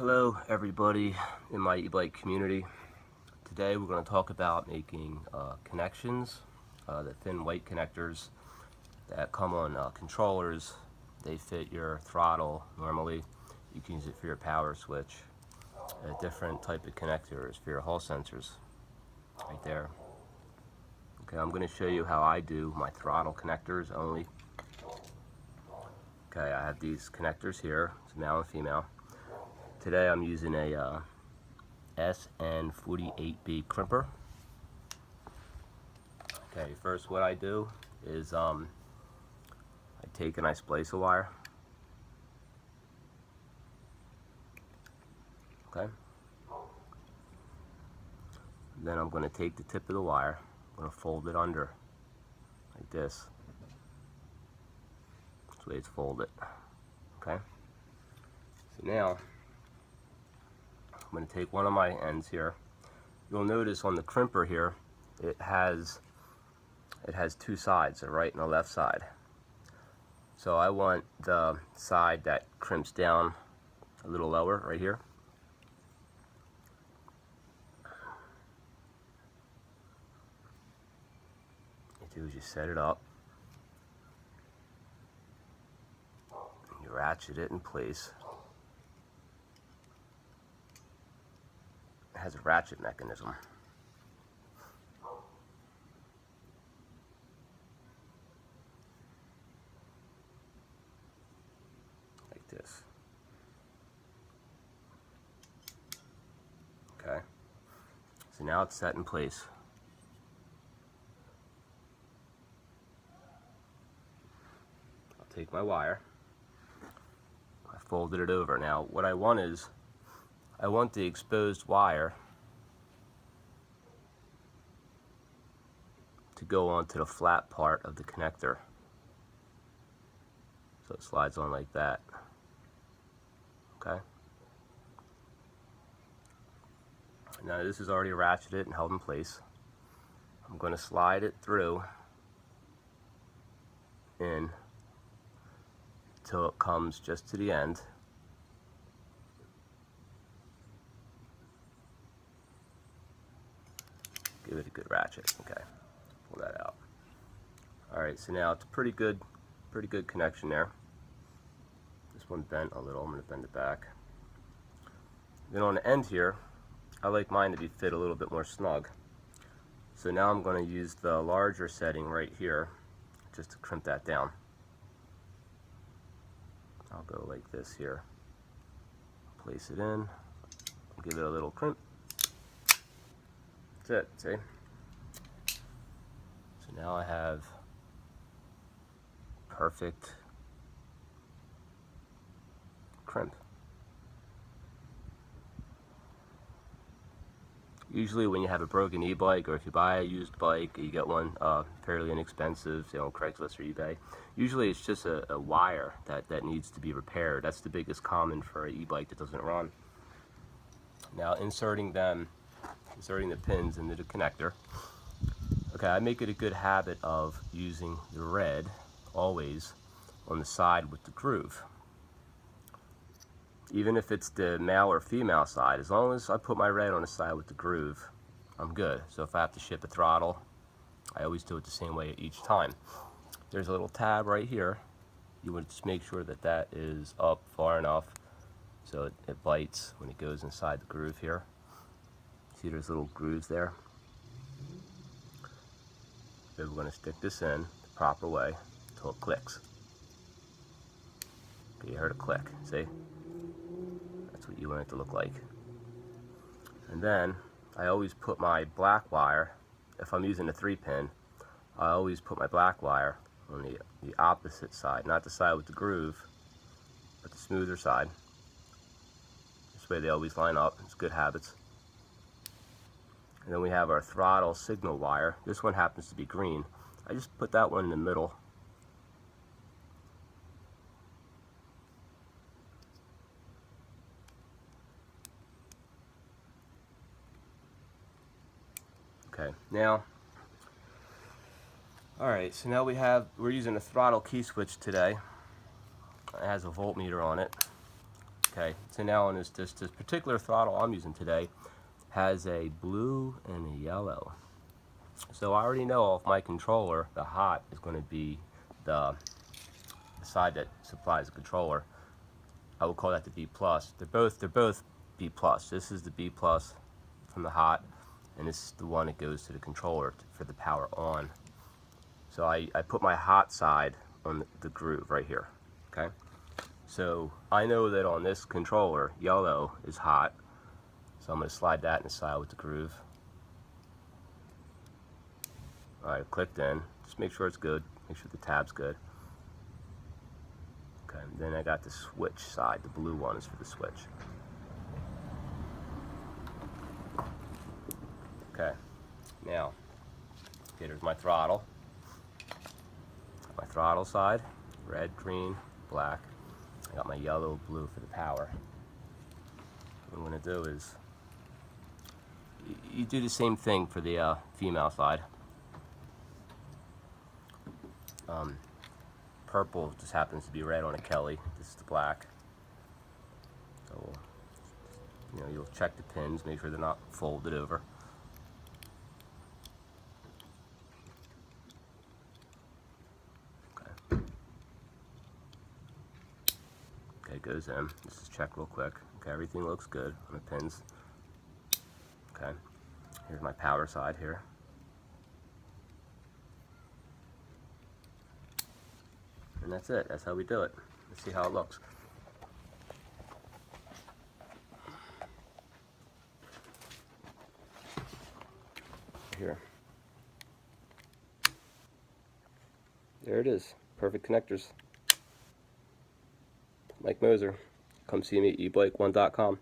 Hello everybody in my e-bike community. Today we're going to talk about making connections, the thin white connectors that come on controllers. They fit your throttle normally. You can use it for your power switch. A different type of connector is for your hall sensors, right there. Okay, I'm going to show you how I do my throttle connectors only. Okay, I have these connectors here. It's male and female. Today I'm using a SN48B crimper. Okay, first what I do is I take and I splice a wire. Okay. Then I'm going to take the tip of the wire, I'm going to fold it under like this. That's the way it's folded. Okay. So now I'm going to take one of my ends here. You'll notice on the crimper here, it has two sides, the right and the left side. So I want the side that crimps down a little lower right here. What you do is you set it up, and you ratchet it in place. It has a ratchet mechanism. Like this. Okay. So now it's set in place. I'll take my wire. I folded it over. Now what I want is, I want the exposed wire to go onto the flat part of the connector. So it slides on like that. Okay. Now this is already ratcheted and held in place. I'm going to slide it through in till it comes just to the end. Give it a good ratchet. Okay, pull that out. All right, so now it's a pretty good connection there. This one bent a little. I'm going to bend it back. Then on the end here, I like mine to be fit a little bit more snug. So now I'm going to use the larger setting right here just to crimp that down. I'll go like this here. Place it in. Give it a little crimp. That's it, see? So now I have perfect crimp. Usually when you have a broken e-bike, or if you buy a used bike, you get one fairly inexpensive, say on Craigslist or eBay, usually it's just a wire that needs to be repaired. That's the biggest common for an e-bike that doesn't run. Now inserting the pins into the connector. Okay, I make it a good habit of using the red always on the side with the groove. Even if it's the male or female side, as long as I put my red on the side with the groove, I'm good. So if I have to ship a throttle, I always do it the same way each time. There's a little tab right here. You would just make sure that that is up far enough so it bites when it goes inside the groove here. See, there's little grooves there. So we're going to stick this in the proper way until it clicks. Okay, you heard it click, see? That's what you want it to look like. And then I always put my black wire, if I'm using a 3-pin, I always put my black wire on the opposite side, not the side with the groove, but the smoother side. This way they always line up. It's good habits. And then we have our throttle signal wire. This one happens to be green. I just put that one in the middle. Okay, now, alright, so now we're using a throttle key switch today. It has a voltmeter on it. Okay, so now on this particular throttle I'm using today has a blue and a yellow. So I already know off my controller the hot is going to be the side that supplies the controller. I will call that the B plus. They're both B plus. This is the B plus from the hot, and this is the one that goes to the controller for the power on. So I put my hot side on the groove right here. Okay. So I know that on this controller, yellow is hot. So I'm going to slide that inside with the groove. Alright, clicked in. Just make sure it's good. Make sure the tab's good. Okay, and then I got the switch side. The blue one is for the switch. Okay, now, okay, there's my throttle. My throttle side, red, green, black. I got my yellow, blue for the power. What I'm going to do is, you do the same thing for the female side. Purple just happens to be red on a Kelly. This is the black. So, you'll check the pins, make sure they're not folded over. Okay. Okay, goes in. Let's just check real quick. Okay, everything looks good on the pins. Okay, here's my power side here. And that's it. That's how we do it. Let's see how it looks. Here. There it is. Perfect connectors. Mike Moser. Come see me at ebike1.com.